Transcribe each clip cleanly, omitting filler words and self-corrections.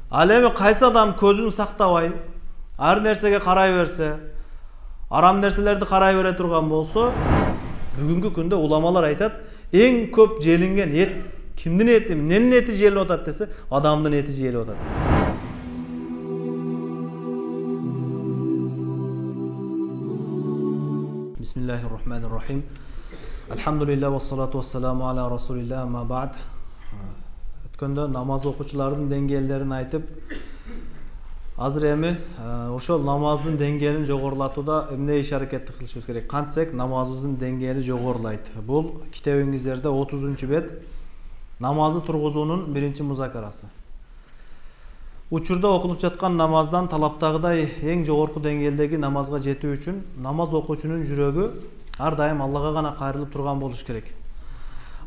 Ал эми кайсы адам көзүн сактабай, ар нерсеге карай берсе, арам нерселерди карай бере турган болсо, бүгүнкү күндө уламалар айтат, эң көп желинген эт кимдин эти, эмненин эти желип атат десе, адамдын эти желип атат. Бисмиллахир-рахманир-рахим. Алхамдулилlah ва салату вассаламу аля расулилlah, ама ба'д. Өткөндө намаз окуучулардын деңгээлдерин айтып, азыр эми ошол намаздын деңгээлин жогорулатууда эмне иш аракетти кылышыбыз керек? Кантсек намазыбыздын деңгээли жогорулайт. Бул китебиңиздерде 30-бет намазды тургузуунун биринчи музакарасы. Учурда окулуп жаткан намаздан талаптагыдай эң жогорку деңгээлдеги намазга жетүү үчүн намаз окуучунун жүрөгү ар дайым Аллага гана кайрылып турган болуш керек.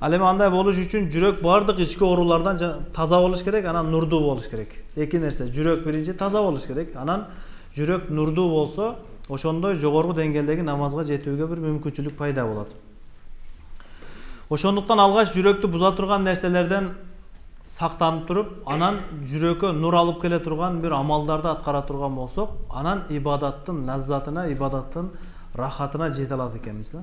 Ал эми андай болуш үчүн жүрөк бардык ички оорулардан таза болуш керек, анан нурдуу болуш керек. Эки нерсе, жүрөк биринчи таза болуш керек, анан жүрөк нурдуу болсо, ошондой жогорку деңгээлдеги намазга жетүүгө бир мүмкүнчүлүк пайда болот. Ошондуктан алгач жүрөктү буза турган нерселерден сактанып туруп, анан жүрөккө нур алып келе турган бир амалдарды аткара турган болсок, анан ибадаттын лаззатына, ибадаттын рахатына жете алат экенбиз.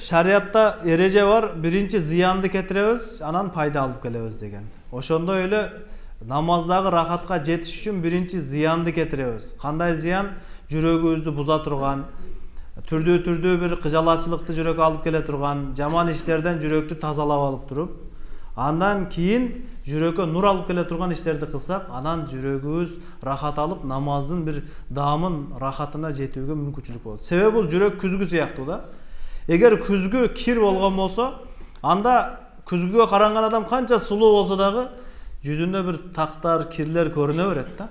Шариатта эреже бар, биринчи зыянды кетиребиз, анан пайда алып келебиз деген. Ошондой эле намаздагы рахатка жетиш үчүн биринчи зыянды кетиребиз. Кандай зыян? Жүрөгүбүздү буза турган, түрдүү бир кыжалачылыкты жүрөккө алып келе турган, жаман иштерден жүрөктү тазалап алып туруп, андан кийин жүрөккө нур алып келе турган иштерди кылсак, анан жүрөгүбүз рахат алып, намаздын бир даамын, рахатына жетүүгө мүмкүнчүлүк болот. Себеби бул жүрөк күзгү сыяктуу да. Эгер күзгү кир болгон болсо, анда күзгүгө каранган адам канча сулуу болсо дагы жүзүндө бир тактар, кирлер көрүнө берет да.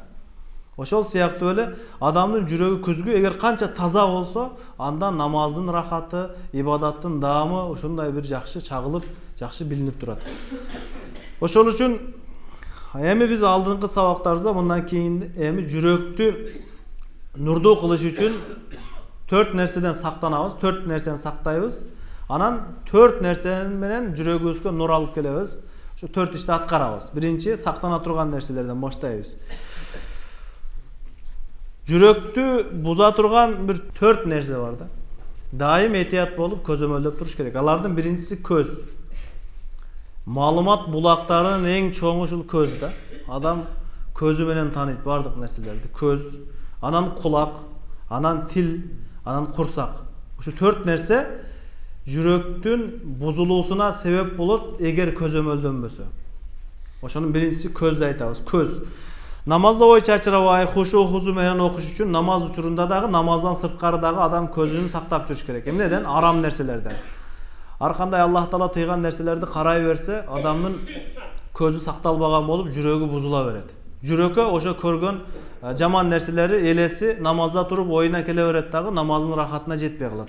Ошол сыяктуу эле адамдын жүрөгү күзгү эгер канча таза болсо, анда намаздын рахаты, ибадаттын даамы ушундай бир жакшы чагылып, жакшы билинип турат. Ошол үчүн эми биз алдыңкы сабактарыбызда мындан кийин эми жүрөктү нурдуу кылыш үчүн 4 нерседен сактанабыз, 4 нерсени сактайбыз. Анан 4 нерсе менен жүрөгүбүзгө нур алып келебиз. Ошо 4 ишти аткарабыз. Биринчи сактана турган нерселерден баштайбыз. Жүрөктү буза турган бир 4 нерсе бар да. Дайым этият болуп көзөмөлдөп туруш керек. Алардын биринчиси көз. Маалымат булактарынын эң чоңу ушул көз да. Адам көзү менен тааныйт бардык нерселерди. Көз, анан кулак, анан тил, анан курсак. Ушу 4 нерсе жүрөктүн бузулуусуна себеп болот эгер көзөмөлдөнбөсө. Ошонун биринчиси көздү айтабыз. Көз. Намазда ой чачырабай, хушу хузу менен окуш үчүн намаз учурунда дагы, намаздан сырткары дагы адам көзүн сактап жүрүш керек. Эмнеден? Арам нерселерден. Ар кандай Аллах Таала тыйган нерселерди карай берсе, адамдын көзү сакталбаган болуп, жүрөгү бузула берет. Жүрөккө ошо көргөн жаман нерселери элеси намазда туруп оюна келе берет дагы, намаздын рахатына жетпей калат.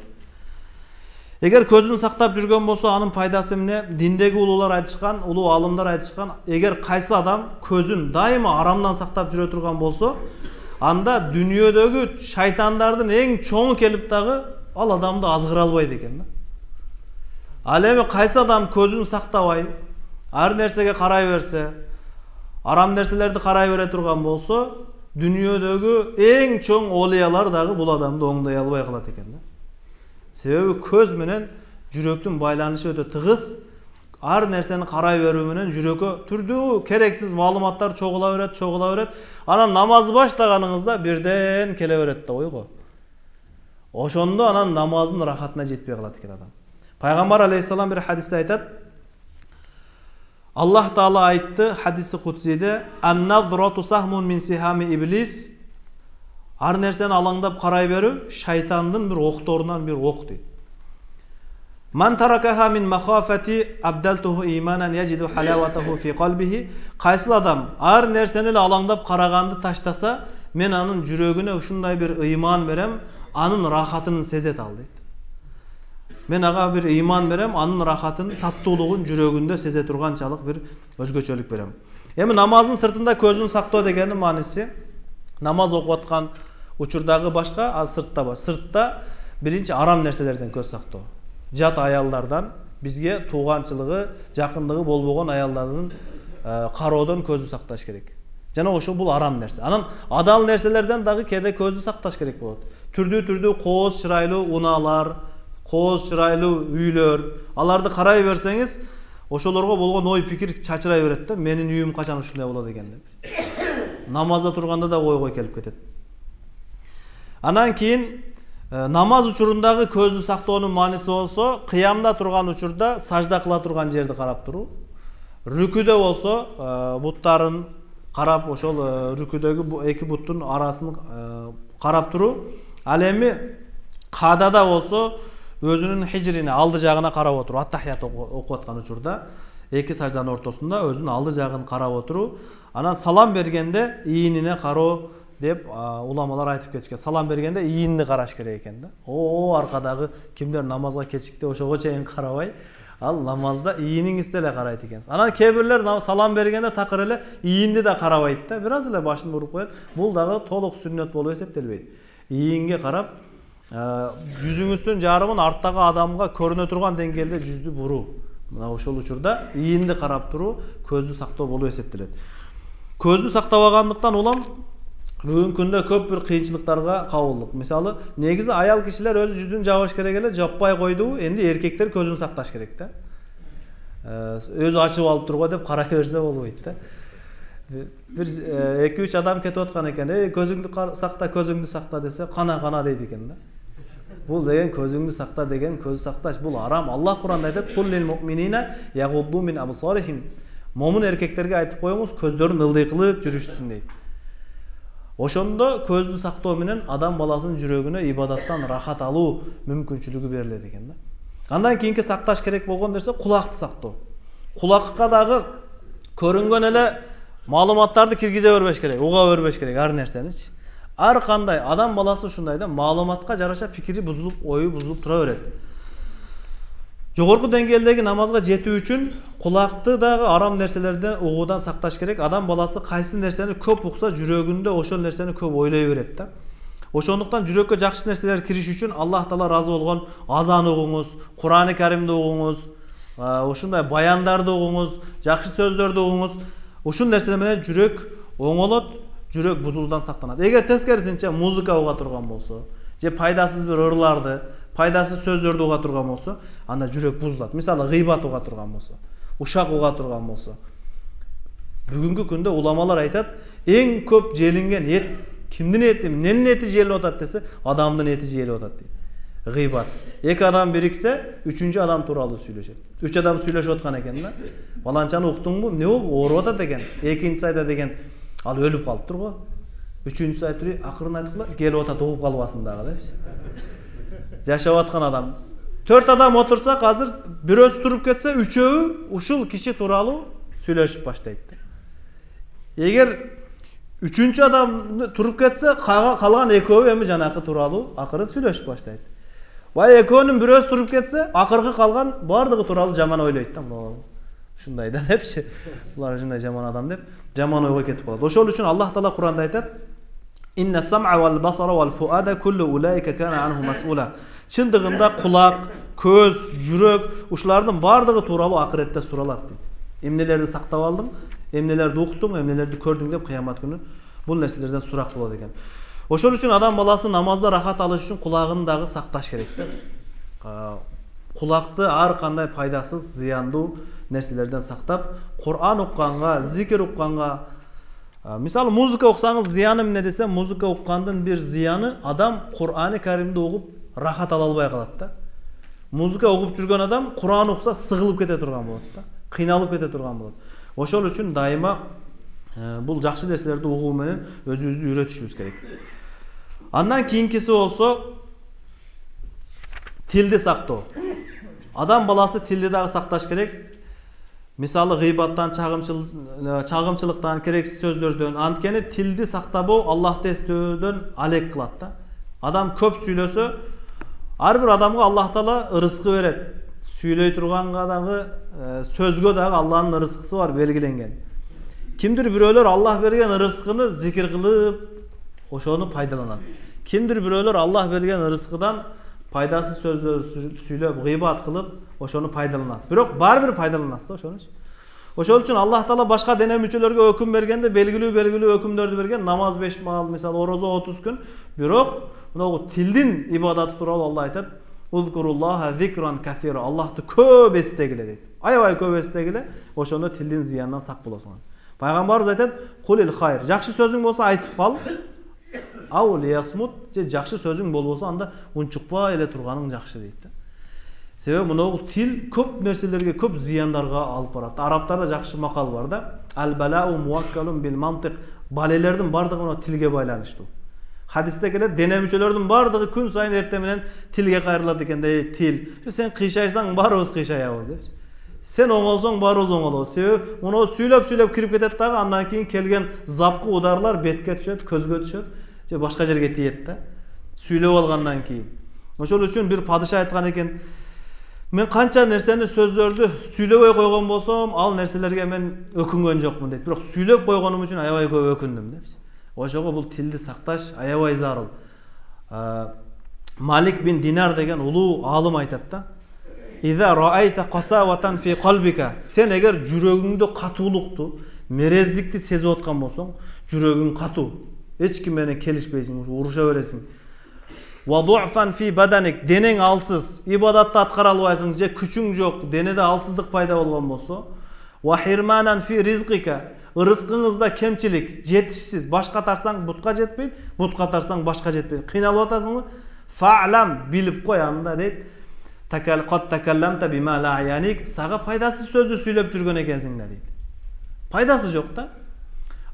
Эгер көзүн сактап жүргөн болсо, анын пайдасы эмне? Диндеги улуулар айтышкан, улуу алымдар айтышкан, эгер кайсы адам көзүн дайыма арамдан сактап жүрө турган болсо, анда дүйнөдөгү шайтандардын эң чоңу келип дагы ал адамды азгыра албайт экен да. Ал эми кайсы адам көзүн сактабай, ар нерсеге карай берсе, арам нерселерди карай бере турган болсо, дүйнөдөгү эң чоң олиялар дагы бул адамды оңдой албай калат экен да. Себеби көз менен жүрөктүн байланышы өтө тыгыз. Ар нерсени карай берүү менен жүрөккө түрдүү керексиз маалыматтар чогула берет. Анан намазды баштаганыңызда бирден келе берет да ойго. Ошондо анан намаздын рахатына жетпей калат экен адам. Пайгамбар алейхиссалам бир хадисте айтат. Аллах Таала айтты хадиси кудсиде: "Ан-назрату сахмун мин сихами иблис." Ар нерсени алаңдап карай берүү шайтандын бир окторунан бир ок дейт. Ман таракаха мин махафати абдалтуху иманан яжиду халаватаху фи қалбихи. Кайсы адам ар нерсени эле алаңдап караганды таштаса, мен анын жүрөгүнө ушундай бир ыйман берем, анын рахатын сезет ал дейт. Мен ага бир ыйман берем, анын рахатын, таттуулугун жүрөгүндө сезе турганчалык бир өзгөчөлүк берем. Эми намаздын сыртында көзүн сактоо дегендин мааниси, намаз окуп аткан учурдагы башка, а сыртта бар. Сыртта биринчи арам нерселерден көз сактоо. Жат аялдардан, бизге тууганчылыгы, жакындыгы болбогон аялдардын кароодон көздү сакташ керек. Жана ошо бул арам нерсе. Анан адал нерселерден дагы кээде көздү сакташ керек болот. Түрдүү кооз чырайлуу унаалар, кооз чырайлуу үйлөр, аларды карай берсеңиз, ошолорго болгон ой пикир чачырай берет да, менин үйүм качан ушундай болот экен деп. Намазда турганда да ойго келип кетет. Анан кийин намаз учурундагы көздү сактоонун мааниси болсо, кыямда турган учурда сажда кыла турган жерди карап туруу. Рүкүдө болсо, буттарын карап, ошол рүкүдөгү эки буттун арасын карап туруу. Ал эми кадада болсо, өзүнүн хижрине, алды жагына карап отуруу. Ат-тахият окуп аткан учурда эки сажданын ортосунда өзүнүн алды жагын карап отуруу. Анан салам бергенде ийинине кароо деп уламалар айтып кетишкен. Салам бергенде ийинди караш керек экен да. Аркадагы кимдер намазга кечикти ошого чейин карабай, ал намазда ийиниңизди эле карайт экенсиз. Анан кээ бирлер салам бергенде такыр эле ийинди да карабайт да, бир аз эле башын буруп коет. Бул дагы толук сүннөт болуп эсептелбейт. Ийинге карап, жүзүңүздүн жарымын арттагы адамга көрүнө турган деңгээлде жүздү буруу. Мына ошол учурда ийинди карап туруу көздү сактоо болуп эсептелет. Көздү сактабагандыктан улам бүгүнкү күндө көп бир кыйынчылыктарга кабылдык. Мисалы, негизи аял кишилер өз жүзүн жабыш керек эле, жаппай койду. Энди эркектер көзүн сакташ керек да. Өзү ачып алып турго деп карай берсе болбойт да. Бир 2-3 адам кетип аткан экен. Көзүңдү сакта десе, кана дейт экен да. Бул деген көзүңдү сакта деген көз сакташ, бул арам. Аллах Куранда айтат: "Куллил муъминина ягудду мин абсарихим." Момун эркектерге айтып коюңуз, көздөрүн ылдый кылып жүрүшсүн дейт. Ошондо көздү сактоо менен адам баласынын жүрөгүнө ибадаттан рахат алуу мүмкүнчүлүгү берилет экен да. Андан кийинки сакташ керек болгон нерсе кулакты сактоо. Кулакка дагы көрүнгөн эле маалыматтарды киргизе бербеш керек, уга бербеш керек ар нерсеничи. Ар кандай адам баласы ушундай да, маалыматка жараша пикири бузулуп, ою бузулуп тура берет. Жогорку деңгээлдеги намазга жетүү үчүн кулакты дагы арам нерселерден угуудан сакташ керек. Адам баласы кайсы нерсени көп укса, жүрөгүндө ошол нерсени көп ойлой берет да. Ошондуктан жүрөккө жакшы нерселер кириш үчүн Аллах Таала разы болгон азан угуңуз, Кур'аны Каримди угуңуз, ушундай баяндарды угуңуз, жакшы сөздөрдү угуңуз. Ушул нерселер менен жүрөк оңолот, жүрөк бузулуудан сактанат. Эгер тескерисинче музыка уга турган болсо, же пайдасыз бир ырларды, пайдасыз сөздөрдү уга турган болсо, анда жүрөк бузулат. Мисалы, гыйбат уга турган болсо, ушак уга турган болсо. Бүгүнкү күндө уламалар айтат, эң көп желинген эт кимдин эти, эмненин эти желип атат десе, адамдын эти желип атат дейт. Гыйбат. Эки адам бириксе, үчүнчү адам тууралуу сүйлөшөт. 3 адам сүйлөшүп аткан экен да. Баланчаны уктуңбу? Эмне болуп ооруп атат деген. Экинчиси айтат деген, ал өлүп калыптыр го. Үчүнчүсү айтып, акырын айткыла, келип атат угуп калбасын дагы депчи. Жашап аткан адам. 4 адам отурсак, азыр бирөөсү туруп кетсе, үчөө ушул киши тууралуу сүйлөшүп баштайт. Эгер үчүнчү адам туруп кетсе, калган экөө эми жанакы тууралуу акырын сүйлөшүп баштайт. Бай экөөнүн бирөөсү туруп кетсе, акыркы калган бардыгы тууралуу жаман ойлойт да. Ушундай да депчи. Булар ушундай жаман адам деп, жаман ойго кетип калат. Ошол үчүн Аллах Таала Кур'анда айтат: "Инна сам'a wal basara wal fuada kullu ulaika kana anhu mas'ula." Чындыгында кулак, көз, жүрөк ушулардын бардыгы тууралуу акыретте суралат дейт. Эмнелерди сактап алдың, эмнелерди уктуң, эмнелерди көрдүң деп кыямат күнү бул нерселерден сурак болот экен. Ошол үчүн адам баласы намазда рахат алыш үчүн кулагын дагы сакташ керек да. Кулакты ар кандай пайдасыз, зыяндуу нерселерден сактап, Кур'ан укканга, зикир укканга, мисалы музыка уксаңыз зыяны эмне десе, музыка уккандын бир зыяны адам Кур'аны Каримди угуп рахат ала албай калат да. Музыка угуп жүргөн адам Кур'ан укса сыгылып кете турган болот да, кыйналып кете турган болот. Ошол үчүн дайыма бул жакшы нерселерди угуу менен өзүбүздү үйрөтүшүбүз керек. Андан кийинкиси болсо тилди сактоо. Адам баласы тилди дагы сакташ керек. Мисалы гыйбаттан, чагымчылыктан, керексиз сөздөрдөн, анткени тилди сактабоо Аллахты эстөөдөн алек кылат да. Адам көп сүйлөсө, ар бир адамга Аллах Таала ырызкы берет. Сүйлөй турганга дагы, сөзгө дагы Аллахтын ырызкысы бар, белгиленген. Кимдир бирөөлөр Аллах берген ырызкыны зикир кылып, ошону пайдаланат. Кимдир бирөөлөр Аллах берген ырызкыдан пайдасыз сөздөрдү сүйлөп, гыйбат кылып, ошону пайдаланат. Бирок бар бир пайдаланасыз да ошону. Ошол үчүн Аллах Таала башка дене мүчөлөргө өкүм бергенде белгилүү өкүмдөрдү берген. Намаз 5 маал, мисалы орозо 30 күн. Бирок мына тилдин ибадаты тууралуу Алла айтат: "Узкуруллаха зикран касира". Аллахты көп эстегиле дейт. Аябай көп эстегиле, ошондо тилдин зыянынан сак болосуң. Пайгамбарыбыз айтат: "Кулил хайр". Жакшы сөзүң болсо айтып кал. Ау лиясмут, же жакшы сөзүң болбосо анда унчукпай эле турганың жакшы дейт да. Себеби мына тил көп нерселерге, көп зыяндарга алып барат. Арабтарда жакшы макал бар да: "Ал-балау муаккалун бил мантик". Балелердин бардыгы мына тилге байланыштуу. Хадисте келет, дене мүчөлөрдүн бардыгы күн сайын эртең менен тилге кайрылат экен да. Тил. Сен кыйшайсаң баарыбыз кыйшаябыз деп. Сен оңолсоң баарыбыз оңолобуз. Себеби муну сүйлөп кирип кетет дагы, андан кийин келген запкы ударлар бетке түшөт, көзгө түшөт, же башка жерге тиет да. Сүйлөп алгандан кийин. Ошол үчүн бир падыша айткан экен: "Мен канча нерсени сөздөрдү сүйлөбөй койгон болсом, ал нерселерге мен өкүнгөн жокмун" дейт. Бирок сүйлөп койгонум үчүн аябай көп өкүндүм деп. Ошого бул тилди сакташ аябай зарыл. Малик бин Динар деген улуу алым айтат да: "Иза раайта qasawatan fi qalbika", сен эгер жүрөгүңдө катуулукту, мерездикти сезип аткан болсоң, жүрөгүң катуу, эч ким менен келишпейсиң, уруша бересиң. "Wa du'fan fi badanik", денең алсыз, ибадатты аткара албайсың, же күчүң жок, денеде алсыздык пайда болгон болсо, "Wa hirmanan fi rizqika", ырыскыңызда кемчилик, жетишсиз, башка тарсаң бутка жетпейт, бутка тарсаң башка жетпейт. Кыйналып атасыңбы? "Фa'lam", билип кой анда дейт. "Qad takallamta bima la yanik", сага пайдасыз сөздү сүйлөп жүргөн экенсиң да дейт. Пайдасы жок да.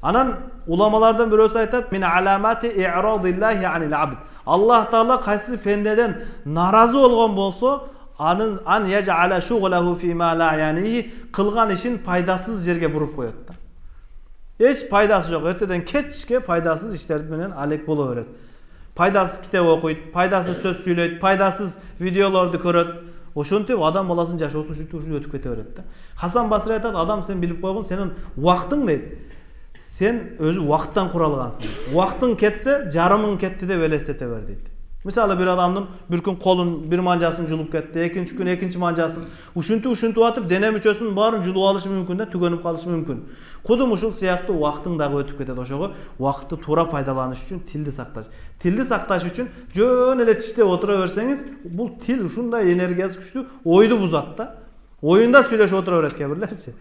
Анан уламалардан бирөөсү айтат: "Min alamati i'radillahi anil abd". Аллах Таала кайсы пендеден наразы болгон болсо, ан яж'ala shughlahu fi ma la yanihi, кылган ишин пайдасыз жерге буруп коет да. Эч пайдасы жок. Эртеден кечке пайдасыз иштер менен алек боло берет. Пайдасыз китеп окуйт, пайдасыз сөз сүйлөйт, пайдасыз видеолорду көрөт. Ошентип адам баласынын жашоосу ушинтип өтүп кете берет да. Хасан Басри айтат: "Адам сен билип койгон, сенин убактың" дейт. "Сен өзү убакыттан куралгансың. Убактың кетсе, жарымың кетти деп элестете бер" дейт. Мисалы бир адамдын бир күн колун, бир манжасын жулуп кетти, экинчи күн экинчи манжасын. Ушинтип атып дене мүчөсүнүн баарын жулуп алышы мүмкүн да, түгөнүп калышы мүмкүн. Кудум ушул сыяктуу убактың дагы өтүп кетет. Ошого убакытты туура пайдаланыш үчүн тилди сакташ. Тилди сакташ үчүн жөн эле тиштеп отура берсеңиз, бул тил ушундай энергиясы күчтүү, ойду бузат да. Оюнда сүйлөшүп отура берет кебирлерчи.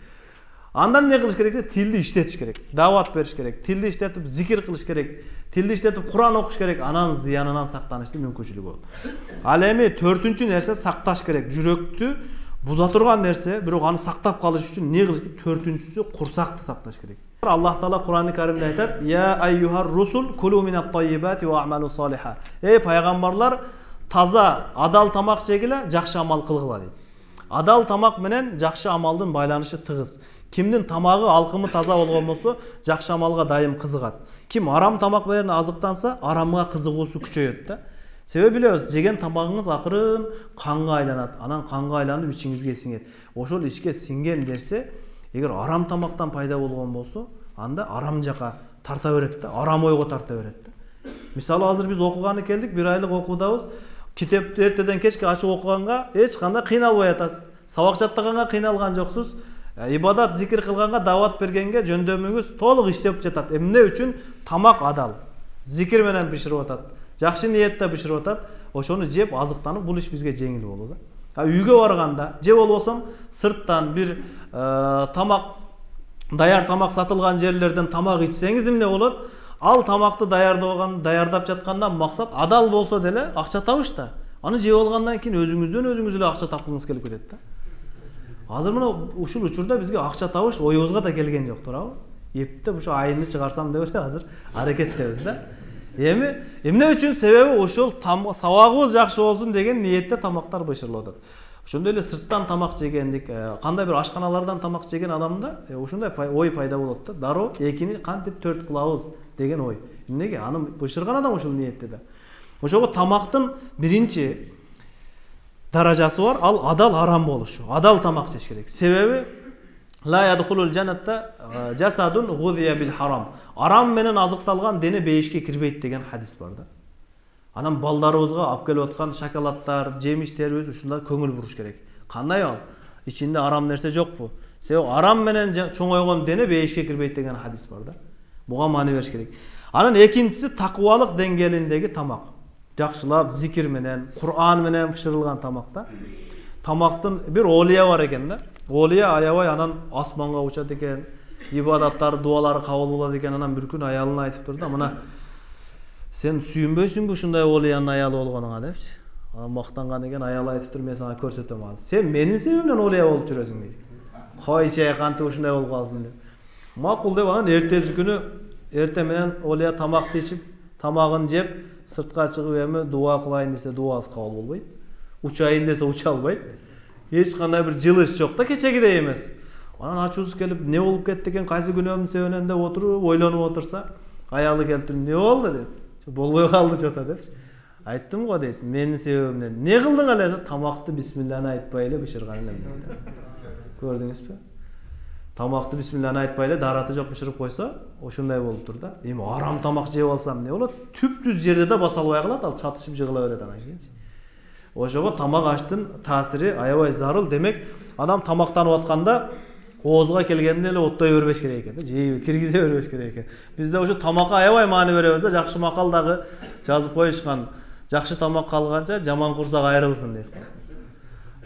Андан эмне кылыш керек? Тилди иштетиш керек. Дават бериш керек. Тилди иштетип зикир кылыш керек. Тилди иштетип Куран окуш керек. Анан зыянынан сактаныштын мүмкүнчүлүгү болот. Ал эми төртүнчү нерсе сакташ керек. Жүрөктү буза турган нерсе, бирок аны сактап калыш үчүн эмне кылыш керек? Төртүнчүсү курсакты сакташ керек. Аллах Таала Кур'ан-ы Каримде айтат: "Я айюхар русул кулу минат таййибати ва амалу салиха". Эй пайгамбарлар, таза, адал тамак жегиле, жакшы амал кылгыла дейт. Адал тамак менен жакшы амалдын байланышы тыгыз. Кимдин тамагы, алкымы таза болгон болсо, жакшы амалга дайым кызыгат. Ким арам тамак менен азыктанса, арамга кызыгуусу күчөйөт да. Себеби билебиз, жеген тамагыңыз акырын канга айланат. Анан канга айланып ичиңизге сиңет. Ошол ичке сиңген нерсе, эгер арам тамактан пайда болгон болсо, анда арам жака тарта берет да, арам ойго тарта берет да. Мисалы азыр биз окуганы келдик, бир айлык окуудабыз. Китепти эртеден кечке ачып окуганга эч кандай кыйналбай атасыз. Сабак жаттаганга кыйналган жоксуз. Ибадат, зикир кылганга, дават бергенге жөндөмүңүз толук иштеп жатат. Эмне үчүн? Тамак адал. Зикир менен биширип атат. Жакшы ниетте биширип атат. Ошону жеп азыктанып, бул иш бизге жеңил болот да. Үйгө барганда, же болбосо сырттан бир тамак, даяр тамак сатылган жерлерден тамак ичсеңиз эмне болот? Ал тамакты даярдап жаткандан максат адал болсо деле акча табыш да. Аны жеп алгандан кийин өзүңүз эле акча тапкыңыз келип кетет да. Азыр мына ушул учурда бизге акча табыш оюбузга да келген жок, туурабы? Эптеп ушу айынды чыгарсам деп эле азыр аракеттебиз да. Эми эмне үчүн? Себеби ошол сабагыбыз жакшы болсун деген ниетте тамактар бышырылып атат. Ошондой эле сырттан тамак жегендик, кандай бир ашканалардан тамак жеген адамда ушундай ой пайда болот да. Дароо экини кантип төрт кылабыз деген ой. Эмнеге? Аны бышырган адам ушул ниетте да. Ошого тамактын биринчи даражасы бар, ал адал арам болушу. Адал тамак жеш керек. Себеби ла ядхулул жаннатта жасадун гузия бил харам. Арам менен азыкталган дене бейишке кирбейт деген хадис бар да. Анан балдарыбызга алып келип аткан шоколадтар, жемиштерибиз ушунда көңүл буруш керек. Кандай ал? Ичинде арам нерсе жокпу? Себеби арам менен чоңойгон дене бейишке кирбейт деген хадис бар да. Буга маани бериш керек. Анан экинчиси такыбалык деңгээлиндеги тамак. Жакшылап зикир менен, Кур'ан менен бышырылган тамакта. Тамактын бир олия бар экен да. Олия аябай анан асманга учат экен. Ибадаттары, дуалары кабыл болот экен. Анан бир күн аялына айтып турду да, мына сен сүйүнбөйсүңбү ушундай олиянын аялы болгонуңа депчи. Анан мактанган экен, аялы айтып тур, мен сага көрсөтөм азыр. Сен менин себебимден олия болуп жүрөсүң дейт. Койчу кантип ушундай болуп калсың деп. Макул деп анан эртеси күнү эрте менен олия тамакты ичип, тамагын жеп, сыртка чыгып эми дуа кылайын десе дуасы кабыл болбойт. Учайын десе уча албайт. Эч кандай бир жылыш жок да, кечегидей эмес. Анан ачуусу келип, не болуп кетти экен, кайсы күнөөмдүн себебинен деп отуруп, ойлонуп отурса, аялы келип туруп, не болду деп. Болбой калды жота депчи. Айттым го дейт, менин себебимден. Не кылдың эле? Тамакты бисмилланы айтпай эле бышырган элем дейт. Көрдүңүзбү? Тамакты бисмилланы айтпай эле дараты жок бышырып койсо, ошондой болуптур да. Эми арам тамак жеп алсам не болот? Түп-түз жерде да баса албай калат, ал чатышып жыгыла берет анан кийинчи. Ошого тамак аштын таасири аябай зарыл. Демек, адам тамактанып атканда оозуга келгенде эле оттой бербеш керек экен да, жейби киргизе бербеш керек экен. Бизде ошо тамакка аябай маани беребиз да, жакшы макал дагы жазып коюшкан. Жакшы тамак калганча жаман курсак айрылсын дейт.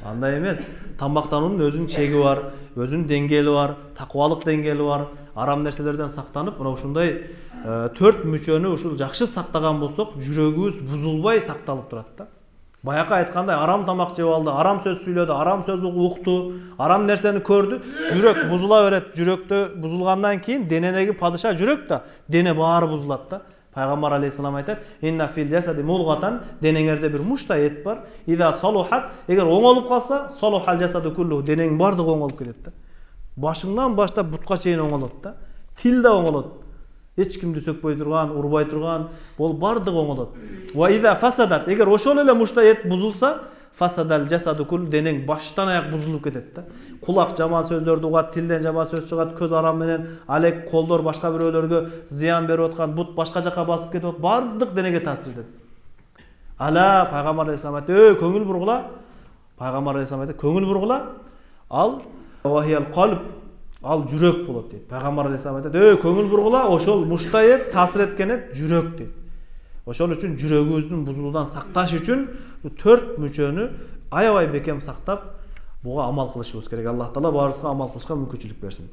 Андай эмес. Тамактануунун өзүнүн чеги бар, өзүнүн деңгээли бар, такыбалык деңгээли бар. Арам нерселерден сактанып, мына ушундай 4 мүчөнү ушул жакшы сактаган болсок, жүрөгүбүз бузулбай сакталып турат да. Баякы айткандай, арам тамак жеп алды, арам сөз сүйлөдү, арам сөз укту, арам нерсени көрдү, жүрөк бузула берет. Жүрөктө бузулгандан кийин денедеги падыша жүрөк да, дене баары бузулат да. Пайгамбар алейхиссалам айтат: "Инна фил жасади мулгатан", денеңерде бир мушта эт бар. "Иза салухат", эгер оңолуп калса, салухал жасаду куллу, денең бардыгы оңолуп кетет да. Башыңдан баштап бутка чейин оңолот да. Тил да оңолот. Эч кимди сөкпөй турган, урбай турган, бол бардыгы оңолот. Ва иза фасадат, эгер ошол эле мушта эт бузулса, фасадал жасаду куллу, денең баштан аяк бузулуп кетет да. Кулак жаман сөздөрдү угат, тилден жаман сөз чыгат, көз арам менен алек, колдор башка бирөөлөргө зыян берип аткан, бут башка жака басып кетип, бардык денеге таасир этет. Ала Пайгамбар алейхиссалам айтты: көңүл бургула. Пайгамбар алейхиссалам айтты: көңүл бургула. Ал вахиял калб, ал жүрөк болот дейт. Пайгамбар алейхиссалам айтты: көңүл бургула, ошол мушта эт таасир эткен эт жүрөк дейт. Ошол үчүн жүрөгүбүздүн бузулуудан сакташ үчүн 4 мүчөнү аябай бекем сактап, буга амал кылышыбыз керек. Аллах таала баарыбызга амал кылышка мүмкүнчүлүк берсин.